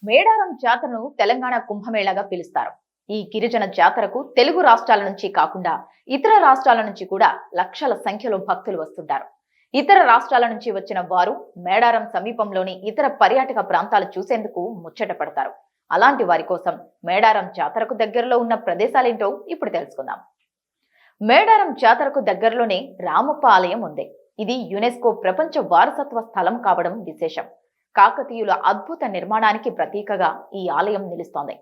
మేడారం జాతరను తెలంగాణ కుంభమేళాగా పిలుస్తారు. ఈ గిరిజన జాతరకు తెలుగు రాష్ట్రాల నుంచి కాకుండా ఇతర రాష్ట్రాల నుంచి కూడా లక్షల సంఖ్యలో భక్తులు వస్తుంటారు. ఇతర రాష్ట్రాల నుంచి వచ్చిన వారు మేడారం సమీపంలోని ఇతర పర్యాటక ప్రాంతాలు చూసేందుకు ముచ్చట పడతారు. అలాంటి వారి కోసం మేడారం జాతరకు దగ్గరలో ఉన్న ప్రదేశాలేంటో ఇప్పుడు తెలుసుకుందాం. మేడారం జాతరకు దగ్గరలోనే రామప్ప ఆలయం ఉంది. ఇది యునెస్కో ప్రపంచ వారసత్వ స్థలం కావడం విశేషం. కాకతీయుల అద్భుత నిర్మాణానికి ప్రతీకగా ఈ ఆలయం నిలుస్తోంది.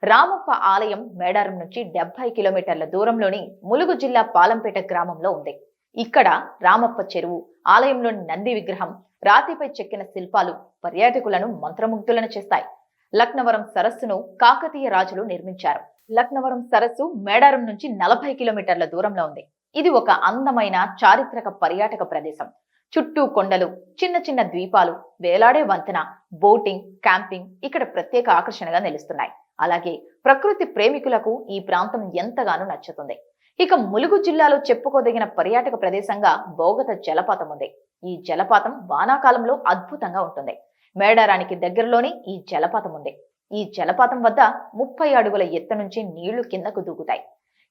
రామప్ప ఆలయం మేడారం నుంచి 70 కిలోమీటర్ల దూరంలోని ములుగు జిల్లా పాలంపేట గ్రామంలో ఉంది. ఇక్కడ రామప్ప చెరువు, ఆలయంలోని నంది విగ్రహం, రాతిపై చెక్కిన శిల్పాలు పర్యాటకులను మంత్రముగ్ధులను చేస్తాయి. లక్నవరం సరస్సును కాకతీయ రాజులు నిర్మించారు. లక్నవరం సరస్సు మేడారం నుంచి 40 కిలోమీటర్ల దూరంలో ఉంది. ఇది ఒక అందమైన చారిత్రక పర్యాటక ప్రదేశం. చుట్టూ కొండలు, చిన్న చిన్న ద్వీపాలు, వేలాడే వంతెన, బోటింగ్, క్యాంపింగ్ ఇక్కడ ప్రత్యేక ఆకర్షణగా నిలుస్తున్నాయి. అలాగే ప్రకృతి ప్రేమికులకు ఈ ప్రాంతం ఎంతగానో నచ్చుతుంది. ఇక ములుగు జిల్లాలో చెప్పుకోదగిన పర్యాటక ప్రదేశంగా బోగత జలపాతం ఉంది. ఈ జలపాతం వానాకాలంలో అద్భుతంగా ఉంటుంది. మేడారానికి దగ్గరలోనే ఈ జలపాతం ఉంది. ఈ జలపాతం వద్ద 30 అడుగుల ఎత్తు నుంచి నీళ్లు కిందకు దూకుతాయి.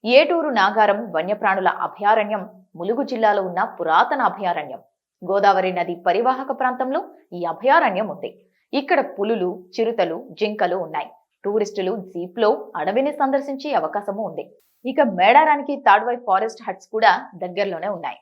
ఏటూరు నాగారం వన్యప్రాణుల అభయారణ్యం ములుగు జిల్లాలో ఉన్న పురాతన అభయారణ్యం. గోదావరి నది పరివాహక ప్రాంతంలో ఈ అభయారణ్యం ఉంది. ఇక్కడ పులులు, చిరుతలు, జింకలు ఉన్నాయి. టూరిస్టులు జీప్ లో అడవిని సందర్శించే అవకాశము ఉంది. ఇక మేడారానికి తాడ్వాయి ఫారెస్ట్ హట్స్ కూడా దగ్గరలోనే ఉన్నాయి.